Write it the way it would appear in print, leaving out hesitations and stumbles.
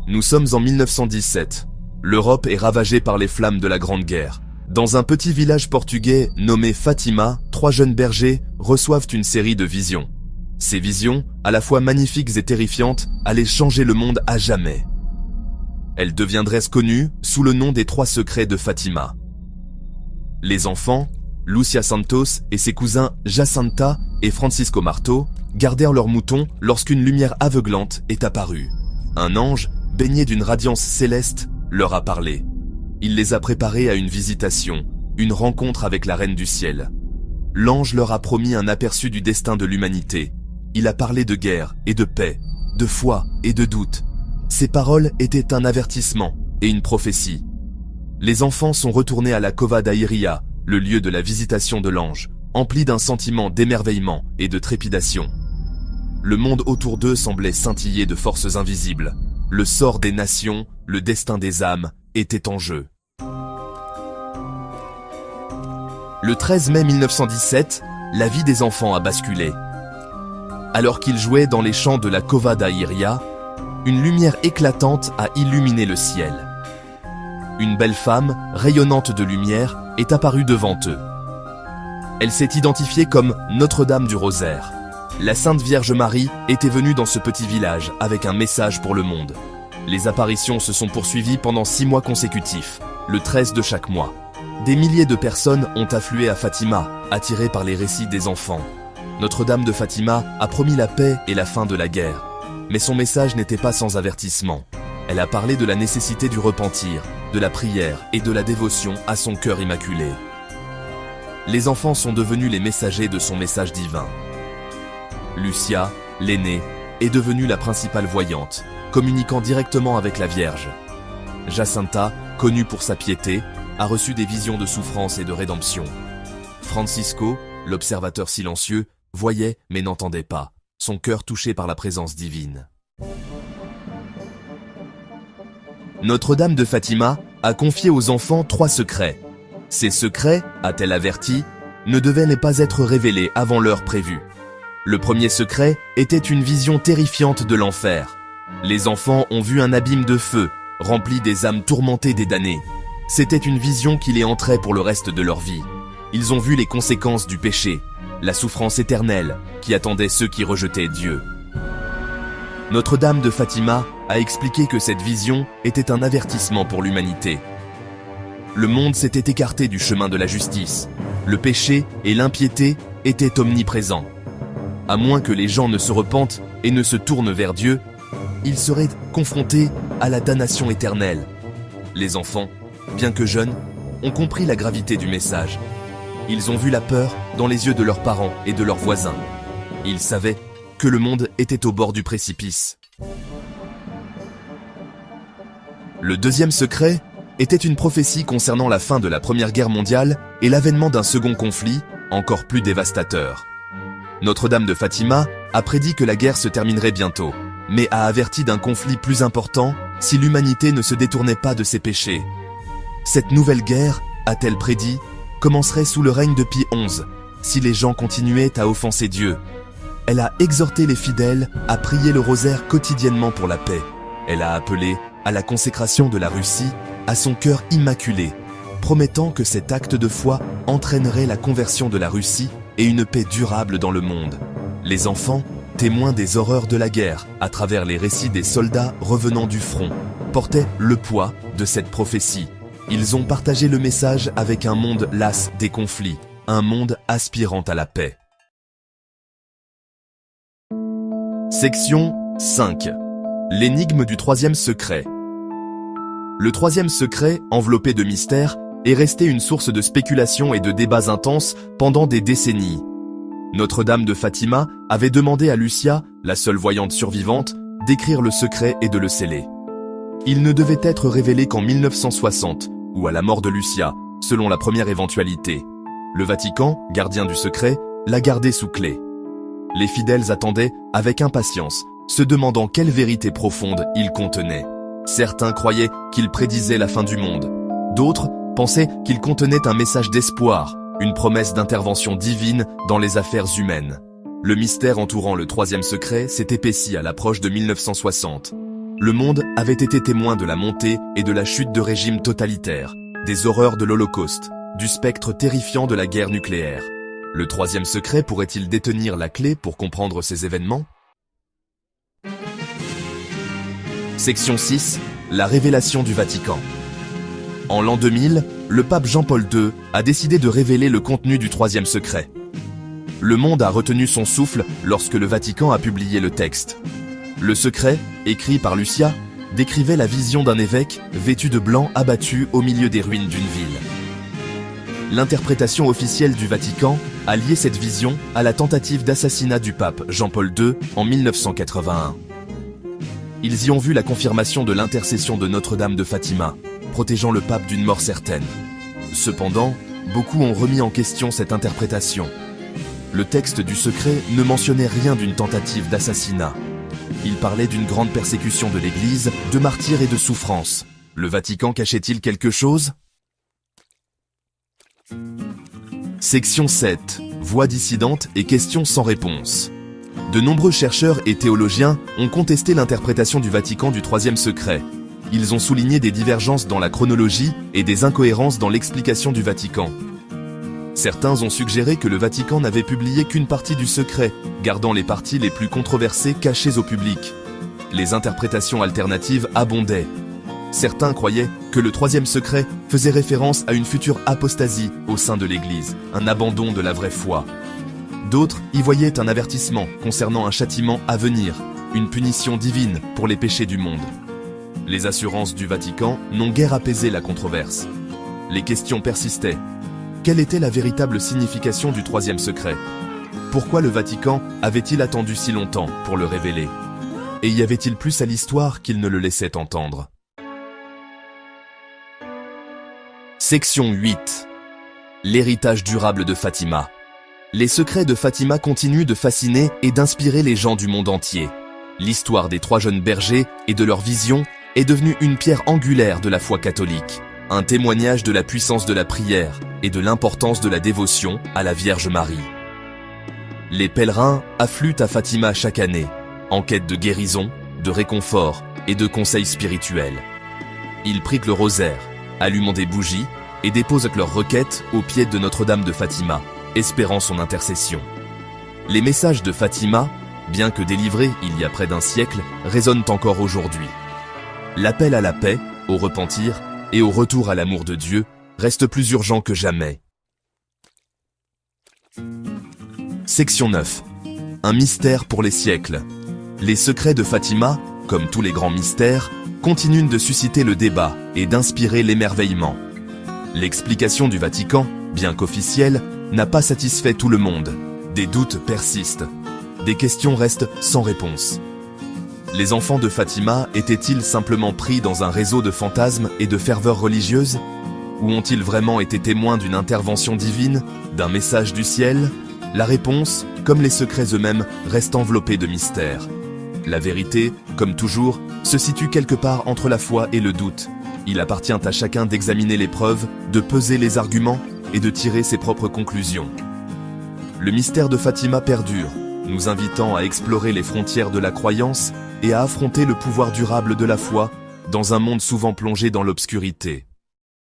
Nous sommes en 1917. L'Europe est ravagée par les flammes de la Grande Guerre. Dans un petit village portugais nommé Fatima, 3 jeunes bergers reçoivent une série de visions. Ces visions, à la fois magnifiques et terrifiantes, allaient changer le monde à jamais. Elles deviendraient connues sous le nom des 3 secrets de Fatima. Les enfants, Lúcia Santos et ses cousins Jacinta et Francisco Marto, gardèrent leurs moutons lorsqu'une lumière aveuglante est apparue. Un ange, baigné d'une radiance céleste, leur a parlé. Il les a préparés à une visitation, une rencontre avec la Reine du Ciel. L'ange leur a promis un aperçu du destin de l'humanité. Il a parlé de guerre et de paix, de foi et de doute. Ces paroles étaient un avertissement et une prophétie. Les enfants sont retournés à la Cova da Iria, le lieu de la visitation de l'ange, emplis d'un sentiment d'émerveillement et de trépidation. Le monde autour d'eux semblait scintiller de forces invisibles. Le sort des nations, le destin des âmes, était en jeu. Le 13 mai 1917, la vie des enfants a basculé. Alors qu'ils jouaient dans les champs de la Cova da Iria, une lumière éclatante a illuminé le ciel. Une belle femme, rayonnante de lumière, est apparue devant eux. Elle s'est identifiée comme Notre-Dame du Rosaire. La Sainte Vierge Marie était venue dans ce petit village avec un message pour le monde. Les apparitions se sont poursuivies pendant 6 mois consécutifs, le 13 de chaque mois. Des milliers de personnes ont afflué à Fatima, attirées par les récits des enfants. Notre-Dame de Fatima a promis la paix et la fin de la guerre. Mais son message n'était pas sans avertissement. Elle a parlé de la nécessité du repentir, de la prière et de la dévotion à son cœur immaculé. Les enfants sont devenus les messagers de son message divin. Lúcia, l'aînée, est devenue la principale voyante, communiquant directement avec la Vierge. Jacinta, connue pour sa piété, a reçu des visions de souffrance et de rédemption. Francisco, l'observateur silencieux, voyait mais n'entendait pas, son cœur touché par la présence divine. Notre-Dame de Fatima a confié aux enfants 3 secrets. Ces secrets, a-t-elle averti, ne devaient pas être révélés avant l'heure prévue. Le premier secret était une vision terrifiante de l'enfer. Les enfants ont vu un abîme de feu, rempli des âmes tourmentées des damnés. C'était une vision qui les hantrait pour le reste de leur vie. Ils ont vu les conséquences du péché, la souffrance éternelle qui attendait ceux qui rejetaient Dieu. Notre-Dame de Fatima a expliqué que cette vision était un avertissement pour l'humanité. Le monde s'était écarté du chemin de la justice. Le péché et l'impiété étaient omniprésents. À moins que les gens ne se repentent et ne se tournent vers Dieu, ils seraient confrontés à la damnation éternelle. Les enfants, bien que jeunes, ont compris la gravité du message. Ils ont vu la peur dans les yeux de leurs parents et de leurs voisins. Ils savaient que le monde était au bord du précipice. Le deuxième secret était une prophétie concernant la fin de la Première Guerre mondiale et l'avènement d'un second conflit encore plus dévastateur. Notre-Dame de Fatima a prédit que la guerre se terminerait bientôt, mais a averti d'un conflit plus important si l'humanité ne se détournait pas de ses péchés. Cette nouvelle guerre, a-t-elle prédit, commencerait sous le règne de Pie XI, si les gens continuaient à offenser Dieu. Elle a exhorté les fidèles à prier le rosaire quotidiennement pour la paix. Elle a appelé à la consécration de la Russie à son cœur immaculé, promettant que cet acte de foi entraînerait la conversion de la Russie et une paix durable dans le monde. Les enfants, témoins des horreurs de la guerre à travers les récits des soldats revenant du front, portaient le poids de cette prophétie. Ils ont partagé le message avec un monde las des conflits, un monde aspirant à la paix. Section 5. L'énigme du troisième secret. Le troisième secret, enveloppé de mystère, est resté une source de spéculation et de débats intenses pendant des décennies. Notre-Dame de Fatima avait demandé à Lúcia, la seule voyante survivante, d'écrire le secret et de le sceller. Il ne devait être révélé qu'en 1960, ou à la mort de Lúcia, selon la première éventualité. Le Vatican, gardien du secret, l'a gardé sous clé. Les fidèles attendaient avec impatience, se demandant quelle vérité profonde il contenait. Certains croyaient qu'il prédisait la fin du monde. D'autres pensaient qu'il contenait un message d'espoir, une promesse d'intervention divine dans les affaires humaines. Le mystère entourant le troisième secret s'est épaissi à l'approche de 1960. le monde avait été témoin de la montée et de la chute de régimes totalitaires, des horreurs de l'Holocauste, du spectre terrifiant de la guerre nucléaire. Le troisième secret pourrait-il détenir la clé pour comprendre ces événements? Section 6. La révélation du Vatican. En l'an 2000, le pape Jean-Paul II a décidé de révéler le contenu du troisième secret. Le monde a retenu son souffle lorsque le Vatican a publié le texte. Le secret, écrit par Lucia, décrivait la vision d'un évêque vêtu de blanc abattu au milieu des ruines d'une ville. L'interprétation officielle du Vatican a lié cette vision à la tentative d'assassinat du pape Jean-Paul II en 1981. Ils y ont vu la confirmation de l'intercession de Notre-Dame de Fatima, protégeant le pape d'une mort certaine. Cependant, beaucoup ont remis en question cette interprétation. Le texte du secret ne mentionnait rien d'une tentative d'assassinat. Il parlait d'une grande persécution de l'Église, de martyrs et de souffrances. Le Vatican cachait-il quelque chose? Section 7. Voix dissidentes et questions sans réponse. De nombreux chercheurs et théologiens ont contesté l'interprétation du Vatican du troisième secret. Ils ont souligné des divergences dans la chronologie et des incohérences dans l'explication du Vatican. Certains ont suggéré que le Vatican n'avait publié qu'une partie du secret, gardant les parties les plus controversées cachées au public. Les interprétations alternatives abondaient. Certains croyaient que le troisième secret faisait référence à une future apostasie au sein de l'Église, un abandon de la vraie foi. D'autres y voyaient un avertissement concernant un châtiment à venir, une punition divine pour les péchés du monde. Les assurances du Vatican n'ont guère apaisé la controverse. Les questions persistaient. Quelle était la véritable signification du troisième secret? Pourquoi le Vatican avait-il attendu si longtemps pour le révéler? Et y avait-il plus à l'histoire qu'il ne le laissait entendre? Section 8. L'héritage durable de Fatima. Les secrets de Fatima continuent de fasciner et d'inspirer les gens du monde entier. L'histoire des trois jeunes bergers et de leur vision est devenue une pierre angulaire de la foi catholique, un témoignage de la puissance de la prière et de l'importance de la dévotion à la Vierge Marie. Les pèlerins affluent à Fatima chaque année, en quête de guérison, de réconfort et de conseils spirituels. Ils prient le rosaire, allumant des bougies et déposent leurs requêtes au pied de Notre-Dame de Fatima, espérant son intercession. Les messages de Fatima, bien que délivrés il y a près d'un siècle, résonnent encore aujourd'hui. L'appel à la paix, au repentir et au retour à l'amour de Dieu reste plus urgent que jamais. Section 9. Un mystère pour les siècles. Les secrets de Fatima, comme tous les grands mystères, continuent de susciter le débat et d'inspirer l'émerveillement. L'explication du Vatican, bien qu'officielle, n'a pas satisfait tout le monde. Des doutes persistent. Des questions restent sans réponse. Les enfants de Fatima étaient-ils simplement pris dans un réseau de fantasmes et de ferveurs religieuses? Ou ont-ils vraiment été témoins d'une intervention divine, d'un message du ciel? La réponse, comme les secrets eux-mêmes, reste enveloppée de mystère. La vérité, comme toujours, se situe quelque part entre la foi et le doute. Il appartient à chacun d'examiner les preuves, de peser les arguments et de tirer ses propres conclusions. Le mystère de Fatima perdure, nous invitant à explorer les frontières de la croyance et à affronter le pouvoir durable de la foi dans un monde souvent plongé dans l'obscurité.